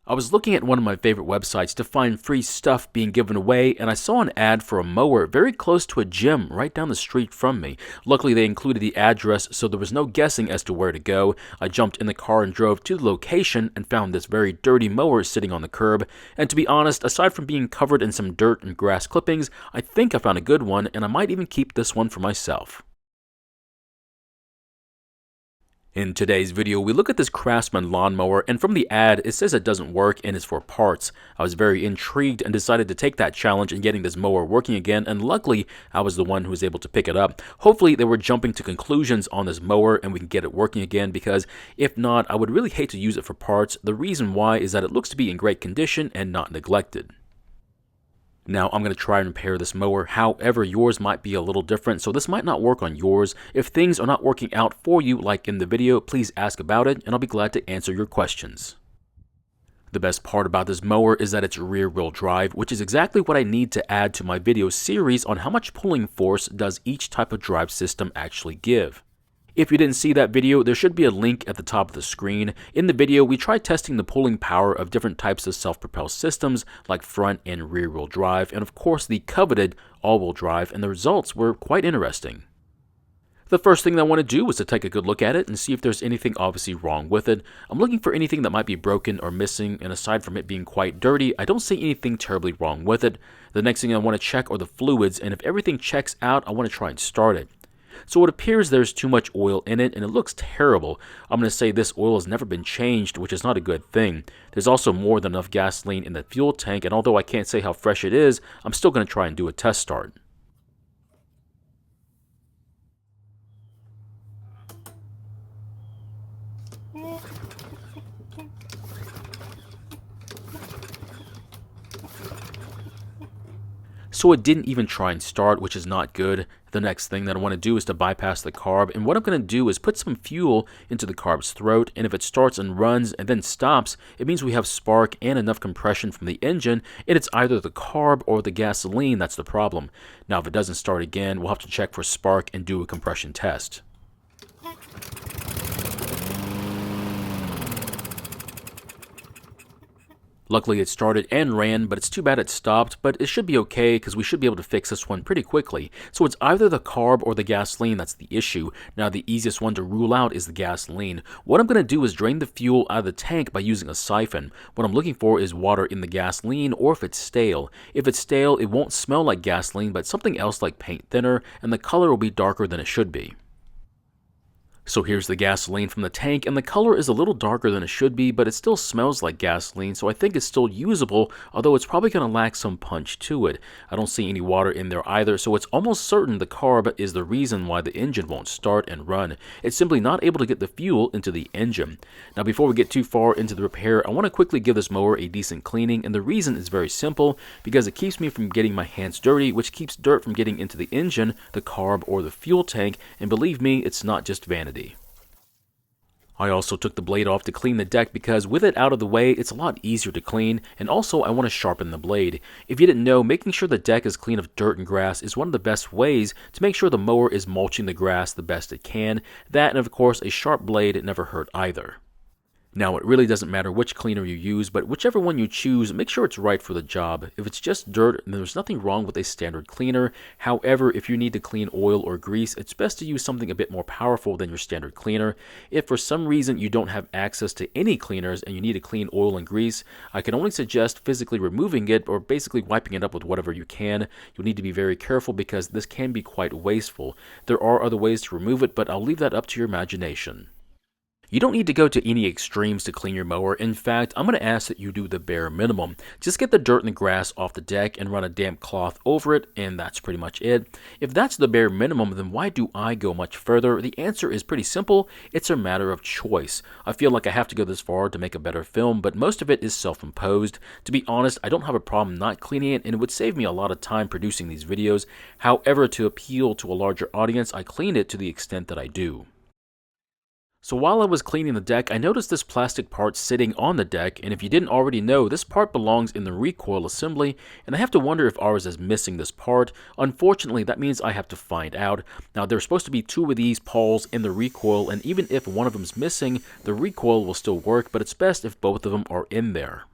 I was looking at one of my favorite websites to find free stuff being given away, and I saw an ad for a mower very close to a gym right down the street from me. Luckily, they included the address, so there was no guessing as to where to go. I jumped in the car and drove to the location and found this very dirty mower sitting on the curb. And to be honest, aside from being covered in some dirt and grass clippings, I think I found a good one, and I might even keep this one for myself. In today's video, we look at this Craftsman lawnmower, and from the ad, it says it doesn't work and is for parts. I was very intrigued and decided to take that challenge in getting this mower working again, and luckily, I was the one who was able to pick it up. Hopefully, they were jumping to conclusions on this mower and we can get it working again, because if not, I would really hate to use it for parts. The reason why is that it looks to be in great condition and not neglected. Now, I'm going to try and repair this mower, however, yours might be a little different, so this might not work on yours. If things are not working out for you like in the video, please ask about it, and I'll be glad to answer your questions. The best part about this mower is that it's rear-wheel drive, which is exactly what I need to add to my video series on how much pulling force does each type of drive system actually give. If you didn't see that video, there should be a link at the top of the screen. In the video, we tried testing the pulling power of different types of self-propelled systems like front and rear-wheel drive, and of course the coveted all-wheel drive, and the results were quite interesting. The first thing that I want to do is to take a good look at it and see if there's anything obviously wrong with it. I'm looking for anything that might be broken or missing, and aside from it being quite dirty, I don't see anything terribly wrong with it. The next thing I want to check are the fluids, and if everything checks out, I want to try and start it. So it appears there's too much oil in it, and it looks terrible. I'm going to say this oil has never been changed, which is not a good thing. There's also more than enough gasoline in the fuel tank, and although I can't say how fresh it is, I'm still going to try and do a test start. So it didn't even try and start, which is not good. The next thing that I want to do is to bypass the carb, and what I'm going to do is put some fuel into the carb's throat, and if it starts and runs and then stops, it means we have spark and enough compression from the engine, and it's either the carb or the gasoline that's the problem. Now if it doesn't start again, we'll have to check for spark and do a compression test. Luckily it started and ran, but it's too bad it stopped, but it should be okay because we should be able to fix this one pretty quickly. So it's either the carb or the gasoline that's the issue. Now the easiest one to rule out is the gasoline. What I'm going to do is drain the fuel out of the tank by using a siphon. What I'm looking for is water in the gasoline, or if it's stale. If it's stale, it won't smell like gasoline, but something else like paint thinner, and the color will be darker than it should be. So here's the gasoline from the tank, and the color is a little darker than it should be, but it still smells like gasoline, so I think it's still usable, although it's probably going to lack some punch to it. I don't see any water in there either, so it's almost certain the carb is the reason why the engine won't start and run. It's simply not able to get the fuel into the engine. Now before we get too far into the repair, I want to quickly give this mower a decent cleaning, and the reason is very simple, because it keeps me from getting my hands dirty, which keeps dirt from getting into the engine, the carb, or the fuel tank, and believe me, it's not just vanity. I also took the blade off to clean the deck because with it out of the way, it's a lot easier to clean, and also I want to sharpen the blade. If you didn't know, making sure the deck is clean of dirt and grass is one of the best ways to make sure the mower is mulching the grass the best it can. That, and of course, a sharp blade never hurt either. Now, it really doesn't matter which cleaner you use, but whichever one you choose, make sure it's right for the job. If it's just dirt, then there's nothing wrong with a standard cleaner. However, if you need to clean oil or grease, it's best to use something a bit more powerful than your standard cleaner. If for some reason you don't have access to any cleaners and you need to clean oil and grease, I can only suggest physically removing it or basically wiping it up with whatever you can. You'll need to be very careful because this can be quite wasteful. There are other ways to remove it, but I'll leave that up to your imagination. You don't need to go to any extremes to clean your mower. In fact, I'm going to ask that you do the bare minimum. Just get the dirt and the grass off the deck and run a damp cloth over it, and that's pretty much it. If that's the bare minimum, then why do I go much further? The answer is pretty simple. It's a matter of choice. I feel like I have to go this far to make a better film, but most of it is self-imposed. To be honest, I don't have a problem not cleaning it, and it would save me a lot of time producing these videos. However, to appeal to a larger audience, I clean it to the extent that I do. So while I was cleaning the deck, I noticed this plastic part sitting on the deck, and if you didn't already know, this part belongs in the recoil assembly, and I have to wonder if ours is missing this part. Unfortunately, that means I have to find out. Now, there's supposed to be two of these pawls in the recoil, and even if one of them's missing, the recoil will still work, but it's best if both of them are in there.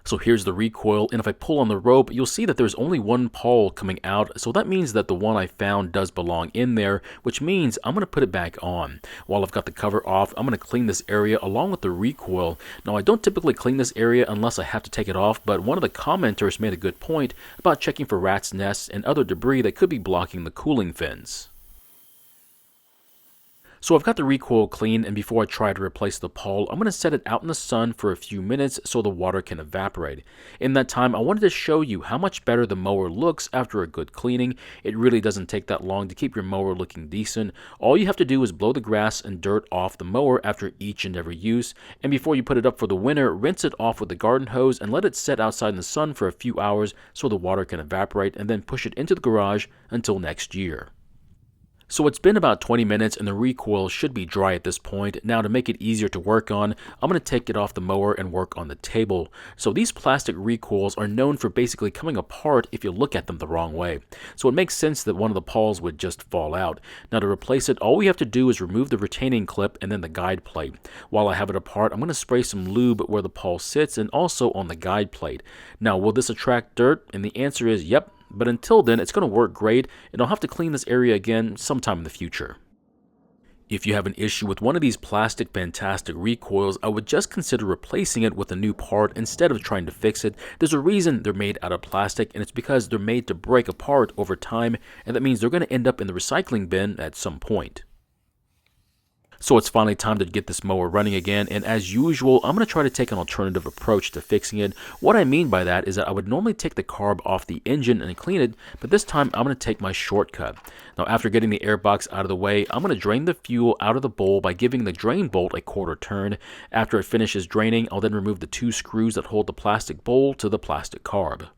So here's the recoil, and if I pull on the rope, you'll see that there's only one pawl coming out, so that means that the one I found does belong in there, which means I'm going to put it back on. While I've got the cover off, I'm going to clean this area along with the recoil. Now, I don't typically clean this area unless I have to take it off, but one of the commenters made a good point about checking for rats' nests and other debris that could be blocking the cooling fins. So I've got the recoil clean, and before I try to replace the pawl, I'm going to set it out in the sun for a few minutes so the water can evaporate. In that time, I wanted to show you how much better the mower looks after a good cleaning. It really doesn't take that long to keep your mower looking decent. All you have to do is blow the grass and dirt off the mower after each and every use, and before you put it up for the winter, rinse it off with the garden hose and let it set outside in the sun for a few hours so the water can evaporate, and then push it into the garage until next year. So it's been about 20 minutes and the recoil should be dry at this point. Now, to make it easier to work on, I'm going to take it off the mower and work on the table. So these plastic recoils are known for basically coming apart if you look at them the wrong way. So it makes sense that one of the pawls would just fall out. Now, to replace it, all we have to do is remove the retaining clip and then the guide plate. While I have it apart, I'm going to spray some lube where the pawl sits and also on the guide plate. Now, will this attract dirt? And the answer is yep. But until then, it's going to work great, and I'll have to clean this area again sometime in the future. If you have an issue with one of these plastic fantastic recoils, I would just consider replacing it with a new part instead of trying to fix it. There's a reason they're made out of plastic, and it's because they're made to break apart over time, and that means they're going to end up in the recycling bin at some point. So it's finally time to get this mower running again, and as usual, I'm going to try to take an alternative approach to fixing it. What I mean by that is that I would normally take the carb off the engine and clean it, but this time I'm going to take my shortcut. Now, after getting the air box out of the way, I'm going to drain the fuel out of the bowl by giving the drain bolt a quarter turn. After it finishes draining, I'll then remove the two screws that hold the plastic bowl to the plastic carb.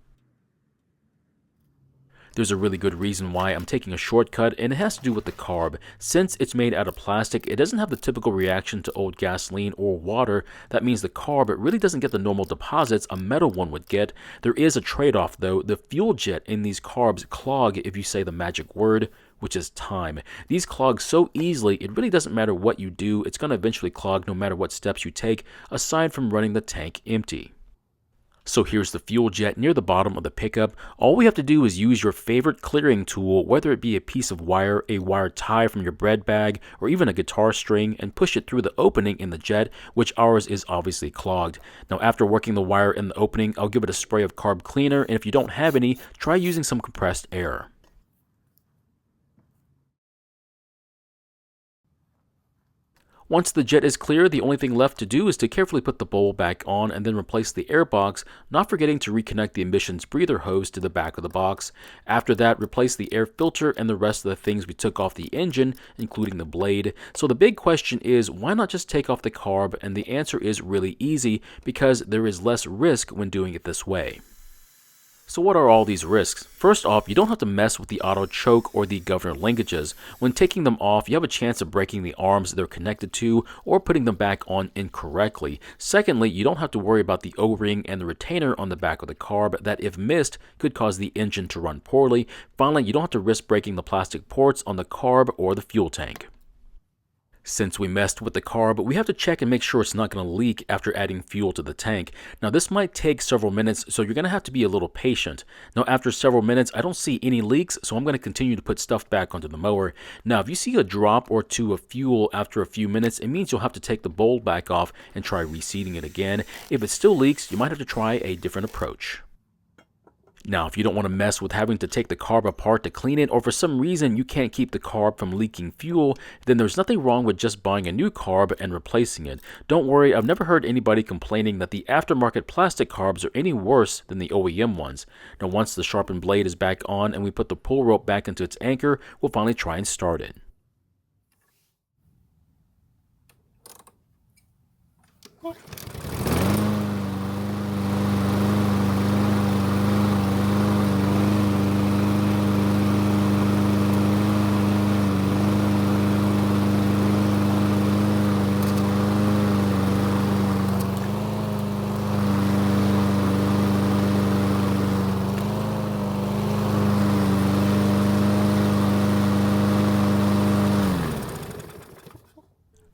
There's a really good reason why I'm taking a shortcut, and it has to do with the carb. Since it's made out of plastic, it doesn't have the typical reaction to old gasoline or water. That means the carb really doesn't get the normal deposits a metal one would get. There is a trade-off though. The fuel jet in these carbs clog if you say the magic word, which is time. These clog so easily, it really doesn't matter what you do, it's going to eventually clog no matter what steps you take, aside from running the tank empty. So here's the fuel jet near the bottom of the pickup. All we have to do is use your favorite clearing tool, whether it be a piece of wire, a wire tie from your bread bag, or even a guitar string, and push it through the opening in the jet, which ours is obviously clogged. Now, after working the wire in the opening, I'll give it a spray of carb cleaner, and if you don't have any, try using some compressed air. Once the jet is clear, the only thing left to do is to carefully put the bowl back on and then replace the air box, not forgetting to reconnect the emissions breather hose to the back of the box. After that, replace the air filter and the rest of the things we took off the engine, including the blade. So the big question is, why not just take off the carb? And the answer is really easy, because there is less risk when doing it this way. So what are all these risks? First off, you don't have to mess with the auto choke or the governor linkages. When taking them off, you have a chance of breaking the arms they're connected to or putting them back on incorrectly. Secondly, you don't have to worry about the O-ring and the retainer on the back of the carb that, if missed, could cause the engine to run poorly. Finally, you don't have to risk breaking the plastic ports on the carb or the fuel tank. Since we messed with the carb, we have to check and make sure it's not going to leak after adding fuel to the tank. Now, this might take several minutes, so you're going to have to be a little patient. Now, after several minutes, I don't see any leaks, so I'm going to continue to put stuff back onto the mower. Now, if you see a drop or two of fuel after a few minutes, it means you'll have to take the bowl back off and try reseating it again. If it still leaks, you might have to try a different approach. Now, if you don't want to mess with having to take the carb apart to clean it, or for some reason you can't keep the carb from leaking fuel, then there's nothing wrong with just buying a new carb and replacing it. Don't worry, I've never heard anybody complaining that the aftermarket plastic carbs are any worse than the OEM ones. Now, once the sharpened blade is back on and we put the pull rope back into its anchor, we'll finally try and start it.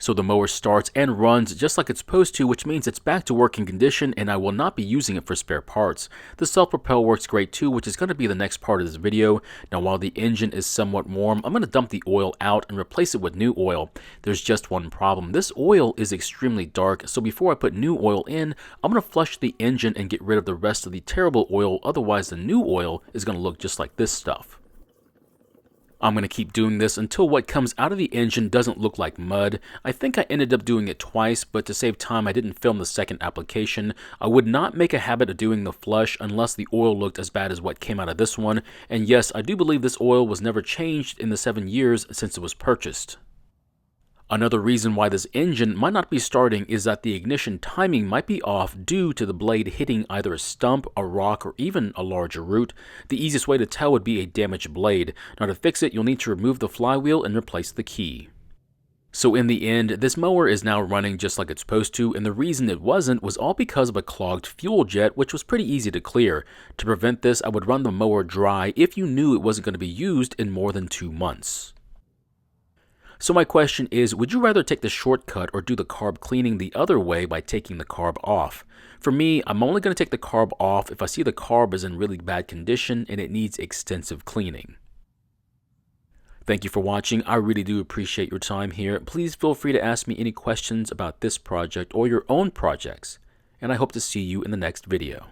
So the mower starts and runs just like it's supposed to, which means it's back to working condition and I will not be using it for spare parts. The self-propel works great too, which is going to be the next part of this video. Now while the engine is somewhat warm, I'm going to dump the oil out and replace it with new oil. There's just one problem. This oil is extremely dark, so before I put new oil in, I'm going to flush the engine and get rid of the rest of the terrible oil, otherwise the new oil is going to look just like this stuff. I'm going to keep doing this until what comes out of the engine doesn't look like mud. I think I ended up doing it twice, but to save time I didn't film the second application. I would not make a habit of doing the flush unless the oil looked as bad as what came out of this one. And yes, I do believe this oil was never changed in the 7 years since it was purchased. Another reason why this engine might not be starting is that the ignition timing might be off due to the blade hitting either a stump, a rock, or even a larger root. The easiest way to tell would be a damaged blade. Now to fix it, you'll need to remove the flywheel and replace the key. So in the end, this mower is now running just like it's supposed to, and the reason it wasn't was all because of a clogged fuel jet, which was pretty easy to clear. To prevent this, I would run the mower dry if you knew it wasn't going to be used in more than 2 months. So my question is, would you rather take the shortcut or do the carb cleaning the other way by taking the carb off? For me, I'm only going to take the carb off if I see the carb is in really bad condition and it needs extensive cleaning. Thank you for watching. I really do appreciate your time here. Please feel free to ask me any questions about this project or your own projects, and I hope to see you in the next video.